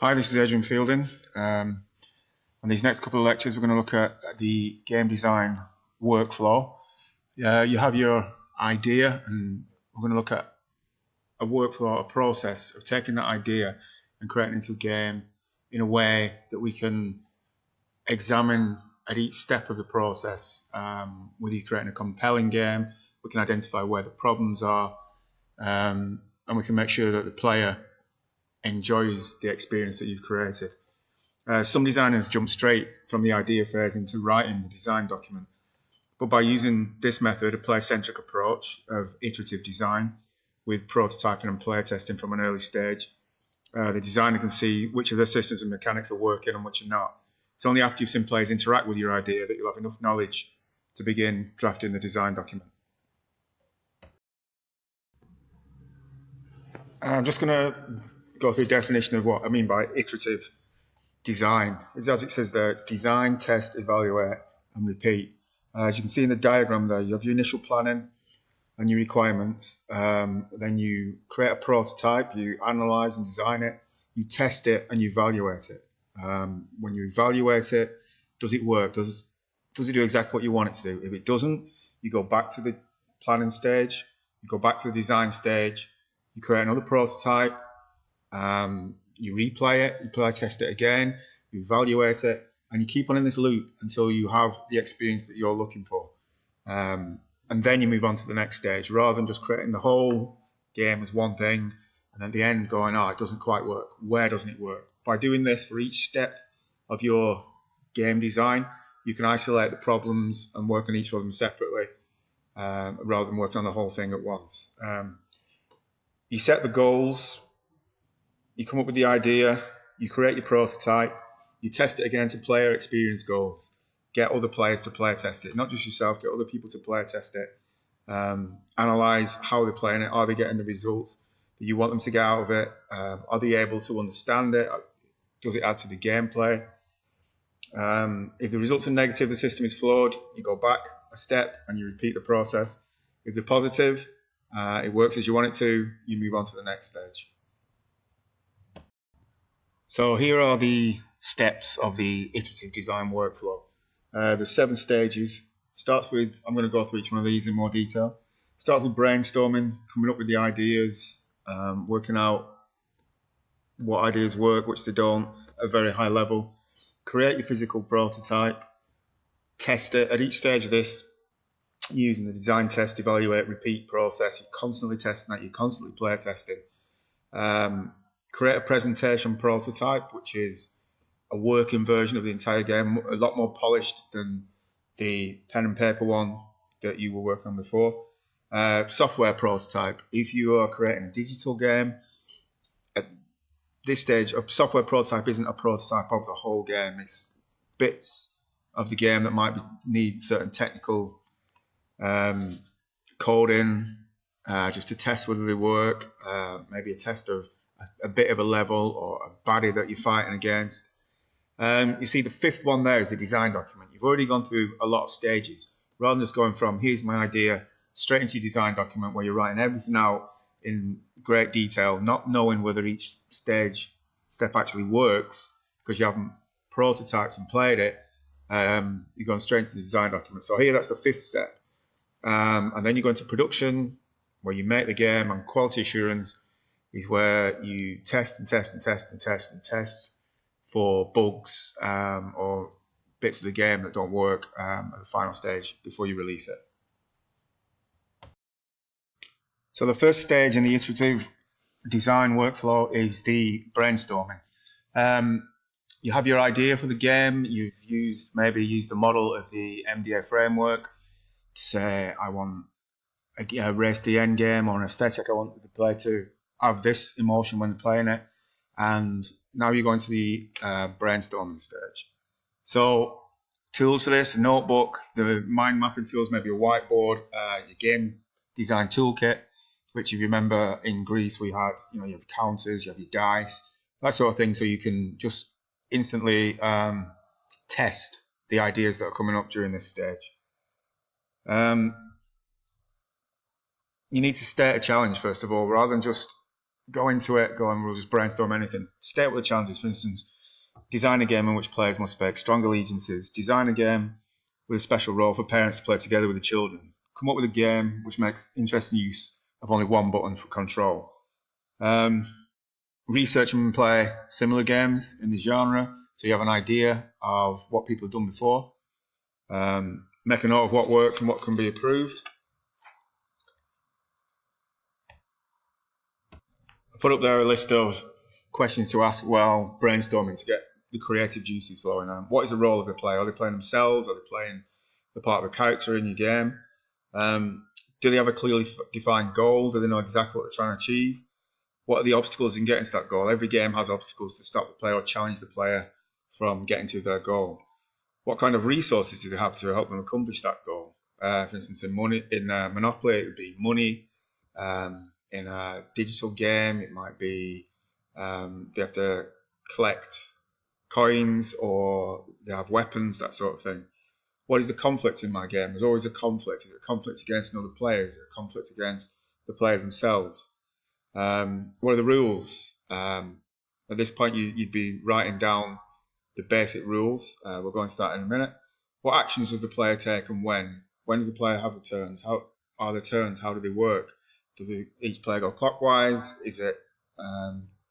Hi, this is Adrian Fielding. On these next couple of lectures, we're going to look at the game design workflow. You have your idea, and we're going to look at a workflow, a process of taking that idea and creating it into a game in a way that we can examine at each step of the process. Whether you're creating a compelling game, we can identify where the problems are, and we can make sure that the player enjoys the experience that you've created. Some designers jump straight from the idea phase into writing the design document, but by using this method, a player-centric approach of iterative design with prototyping and player testing from an early stage, the designer can see which of the systems and mechanics are working and which are not. It's only after you've seen players interact with your idea that you'll have enough knowledge to begin drafting the design document. I'm just going to go through a definition of what I mean by iterative design. As it says there, it's design, test, evaluate, and repeat. As you can see in the diagram there, you have your initial planning and your requirements. Then you create a prototype, you analyze and design it, you test it, and you evaluate it. When you evaluate it, does it work? Does it do exactly what you want it to do? If it doesn't, you go back to the planning stage, you go back to the design stage, you create another prototype, you replay it, you play test it again, you evaluate it, and you keep on in this loop until you have the experience that you're looking for. And then you move on to the next stage, rather than just creating the whole game as one thing, and at the end going, oh, it doesn't quite work. Where doesn't it work? By doing this for each step of your game design, you can isolate the problems and work on each of them separately, rather than working on the whole thing at once. You set the goals, you come up with the idea, you create your prototype, you test it against player experience goals, get other players to player test it, not just yourself, get other people to player test it, analyze how they're playing it, are they getting the results that you want them to get out of it, are they able to understand it, does it add to the gameplay. If the results are negative, the system is flawed, you go back a step and you repeat the process. If they're positive, it works as you want it to, you move on to the next stage. So here are the steps of the iterative design workflow. There's 7 stages. Starts with, I'm going to go through each one of these in more detail. Starts with brainstorming, coming up with the ideas, working out what ideas work, which they don't, at a very high level. Create your physical prototype, test it. At each stage of this, using the design, test, evaluate, repeat process, you're constantly testing that, you're constantly player testing. Create a presentation prototype, which is a working version of the entire game, a lot more polished than the pen and paper one that you were working on before. Software prototype. If you are creating a digital game, at this stage, a software prototype isn't a prototype of the whole game. It's bits of the game that might need certain technical coding, just to test whether they work, maybe a test of a bit of a level or a baddie that you're fighting against. You see the 5th one there is the design document. You've already gone through a lot of stages, rather than just going from here's my idea straight into your design document where you're writing everything out in great detail, not knowing whether each step actually works because you haven't prototyped and played it. You're going straight into the design document. So here that's the 5th step. And then you go into production where you make the game, and quality assurance is where you test and test and test and test and test for bugs or bits of the game that don't work at the final stage before you release it. So the first stage in the iterative design workflow is the brainstorming. You have your idea for the game, you've maybe used a model of the MDA framework to say, I want a race to the end game or an aesthetic, I want the player to have this emotion when they're playing it, and now you're going to the brainstorming stage. So tools for this, a notebook, the mind mapping tools, maybe a whiteboard, your game design toolkit, which if you remember in Greece we had, you have counters, you have your dice, that sort of thing, so you can just instantly test the ideas that are coming up during this stage. You need to state a challenge first of all, rather than just go into it, we'll just brainstorm anything. State what the challenge is. For instance, design a game in which players must make strong allegiances. Design a game with a special role for parents to play together with the children. Come up with a game which makes interesting use of only one button for control. Research and play similar games in the genre, so you have an idea of what people have done before. Make a note of what works and what can be improved. I put up there a list of questions to ask while brainstorming to get the creative juices flowing. What is the role of a player? Are they playing themselves? Are they playing the part of a character in your game? Do they have a clearly defined goal? Do they know exactly what they're trying to achieve? What are the obstacles in getting to that goal? Every game has obstacles to stop the player or challenge the player from getting to their goal. What kind of resources do they have to help them accomplish that goal? For instance, in Monopoly, it would be money. In a digital game, it might be they have to collect coins, or they have weapons, that sort of thing. What is the conflict in my game? There's always a conflict. Is it a conflict against another player? Is it a conflict against the player themselves? What are the rules? At this point, you'd be writing down the basic rules. We'll go into that in a minute. What actions does the player take and when? When does the player have the turns? How are the turns? How do they work? Does each player go clockwise? Is it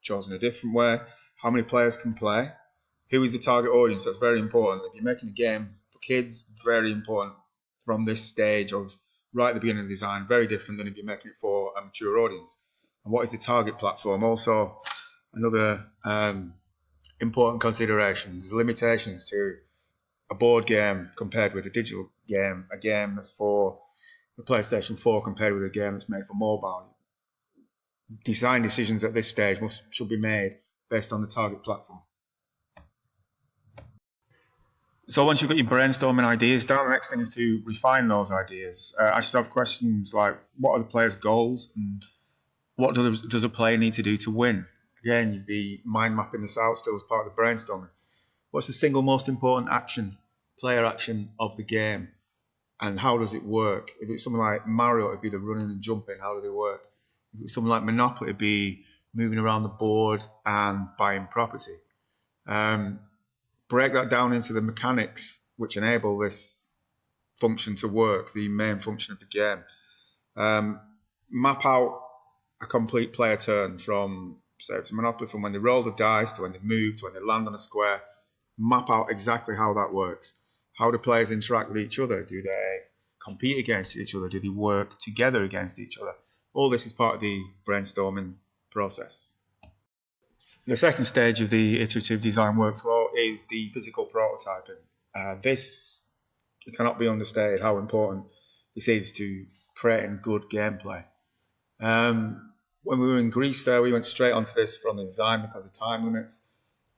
chosen a different way? How many players can play? Who is the target audience? That's very important. If you're making a game for kids, very important from this stage of right at the beginning of the design, very different than if you're making it for a mature audience. And what is the target platform? Also, another important consideration. There's limitations to a board game compared with a digital game, a game that's for the PlayStation 4 compared with a game that's made for mobile. Design decisions at this stage should be made based on the target platform. So once you've got your brainstorming ideas down, the next thing is to refine those ideas. I should have questions like, what are the players' goals and what does a player need to do to win? Again, you'd be mind mapping this out still as part of the brainstorming. What's the single most important player action of the game? And how does it work? If it's something like Mario, it'd be the running and jumping. How do they work? If it's something like Monopoly, it'd be moving around the board and buying property. Break that down into the mechanics which enable this function to work, the main function of the game. Map out a complete player turn from, say it's Monopoly, from when they roll the dice to when they move to when they land on a square. Map out exactly how that works. How do players interact with each other? Do they compete against each other? Do they work together against each other? All this is part of the brainstorming process. The second stage of the iterative design workflow is the physical prototyping. This cannot be understated how important this is to creating good gameplay. When we were in Greece there, we went straight onto this from the design because of time limits.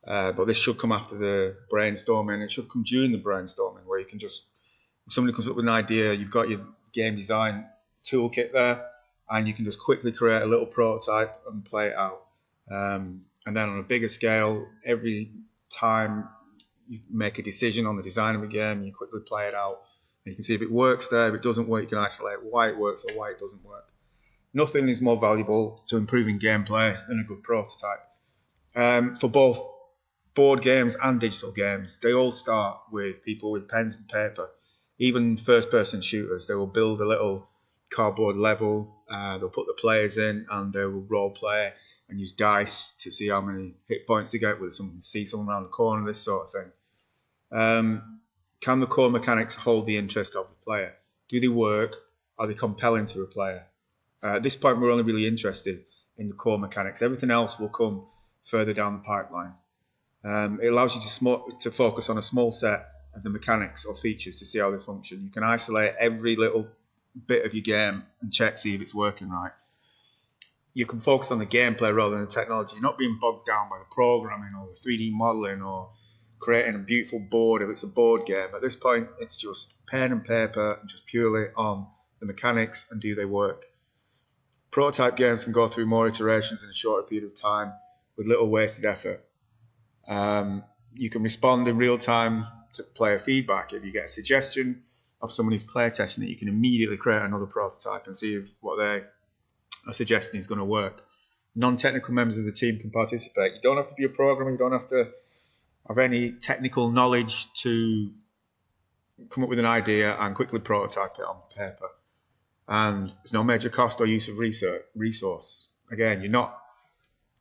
But this should come after the brainstorming. It should come during the brainstorming, where you can just, if somebody comes up with an idea, you've got your game design toolkit there, and you can just quickly create a little prototype and play it out. And then on a bigger scale, every time you make a decision on the design of a game, you quickly play it out. And you can see if it works there. If it doesn't work, you can isolate why it works or why it doesn't work. Nothing is more valuable to improving gameplay than a good prototype. For both board games and digital games, they all start with people with pens and paper. Even first-person shooters, they will build a little cardboard level, they'll put the players in and they will role play and use dice to see how many hit points they get, whether someone see someone around the corner, this sort of thing. Can the core mechanics hold the interest of the player? Do they work? Are they compelling to a player? At this point, we're only really interested in the core mechanics. Everything else will come further down the pipeline. It allows you to focus on a small set of the mechanics or features to see how they function. You can isolate every little bit of your game and check, see if it's working right. You can focus on the gameplay rather than the technology. You're not being bogged down by the programming or the 3D modeling or creating a beautiful board if it's a board game. At this point, it's just pen and paper and just purely on the mechanics and do they work. Prototype games can go through more iterations in a shorter period of time with little wasted effort. You can respond in real time to player feedback. If you get a suggestion of someone who's playtesting it, you can immediately create another prototype and see if what they are suggesting is going to work. non-technical members of the team can participate. You don't have to be a programmer, you don't have to have any technical knowledge to come up with an idea and quickly prototype it on paper. And there's no major cost or use of resource. Again, you're not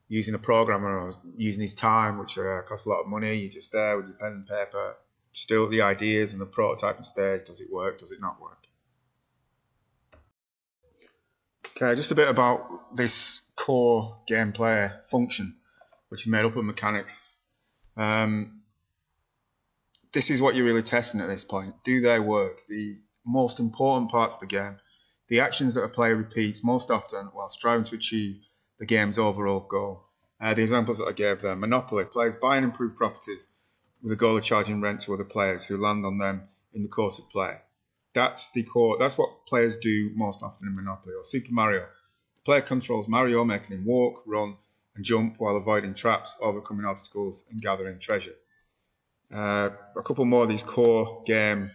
using a programmer or using his time, which costs a lot of money. You're just there with your pen and paper, still at the ideas and the prototyping stage. Does it work? Does it not work? Okay, just a bit about this core gameplay function, which is made up of mechanics. This is what you're really testing at this point. Do they work? The most important parts of the game, the actions that a player repeats most often while striving to achieve the game's overall goal. The examples that I gave there: Monopoly, players buy and improve properties with the goal of charging rent to other players who land on them in the course of play. That's the core. That's what players do most often in Monopoly. Or Super Mario, the player controls Mario, making him walk, run, and jump while avoiding traps, overcoming obstacles, and gathering treasure. A couple more of these core game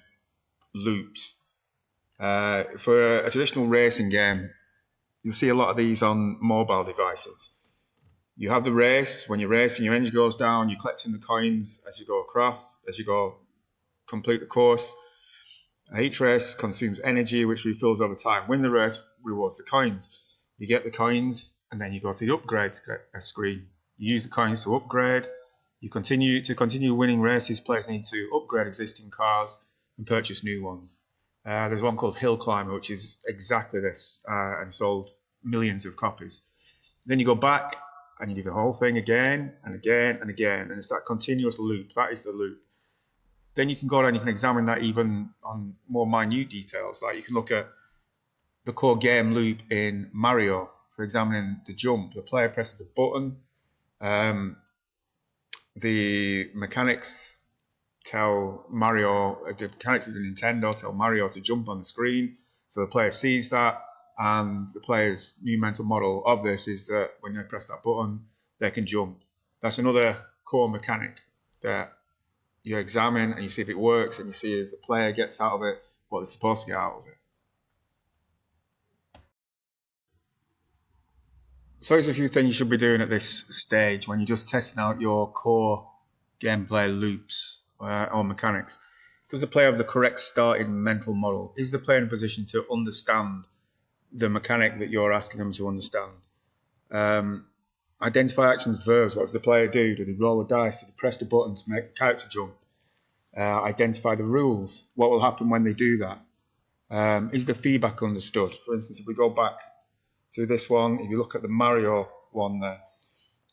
loops. For a traditional racing game, you'll see a lot of these on mobile devices. You have the race. When you're racing, your engine goes down, you're collecting the coins as you go across, as you go complete the course. Each race consumes energy, which refills over time. Win the race rewards the coins. You get the coins, and then you go to the upgrade screen. You use the coins to upgrade. You continue winning races. Players need to upgrade existing cars and purchase new ones. There's one called Hill Climber, which is exactly this, and sold millions of copies. Then you go back and you do the whole thing again and again and again, and it's that continuous loop. That is the loop. Then you can go down, you can examine that even on more minute details. Like you can look at the core game loop in Mario for examining the jump. The player presses a button. The mechanics tell Mario, the mechanics of the Nintendo tell Mario to jump on the screen. So the player sees that, and the player's new mental model of this is that when they press that button, they can jump. That's another core mechanic that you examine and you see if it works, and you see if the player gets out of it what they're supposed to get out of it. So there's a few things you should be doing at this stage when you're just testing out your core gameplay loops or mechanics. Does the player have the correct starting mental model? Is the player in a position to understand the mechanic that you're asking them to understand? Identify actions, verbs. What does the player do? Do they roll a dice? Do they press the button to make the character jump? Identify the rules. What will happen when they do that? Is the feedback understood? For instance, if we go back to this one, if you look at the Mario one there,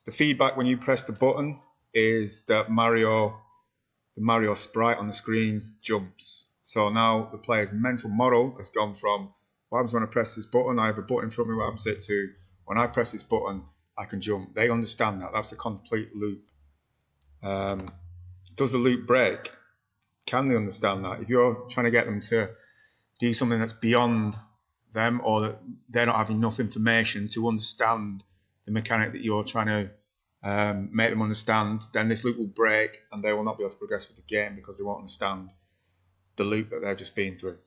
the feedback when you press the button is that the Mario sprite on the screen jumps. So now the player's mental model has gone from what happens when I press this button, I have a button in front of me, what happens it to when I press this button, I can jump. They understand that. That's a complete loop. Does the loop break? Can they understand that? If you're trying to get them to do something that's beyond them, or that they don't have enough information to understand the mechanic that you're trying to make them understand, then this loop will break and they will not be able to progress with the game because they won't understand the loop that they've just been through.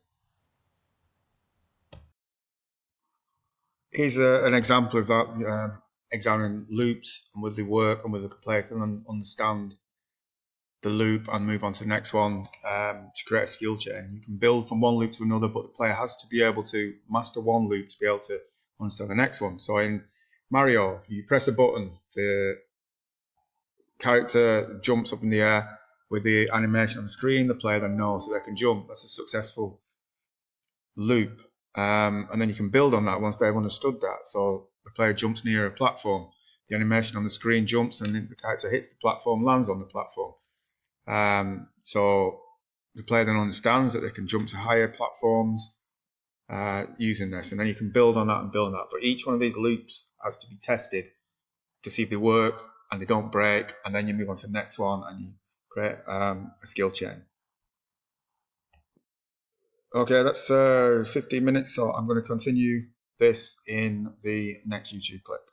Here's an example of that, examining loops and whether they work and whether the player can understand the loop and move on to the next one to create a skill chain. You can build from one loop to another, but the player has to be able to master one loop to be able to understand the next one. So in Mario, you press a button, the character jumps up in the air with the animation on the screen, the player then knows that they can jump. That's a successful loop. And then you can build on that once they've understood that. So the player jumps near a platform, the animation on the screen jumps, and then the character hits the platform, lands on the platform. So the player then understands that they can jump to higher platforms using this, and then you can build on that and build on that. But each one of these loops has to be tested to see if they work and they don't break, and then you move on to the next one and you create a skill chain. Okay, that's 15 minutes, so I'm going to continue this in the next YouTube clip.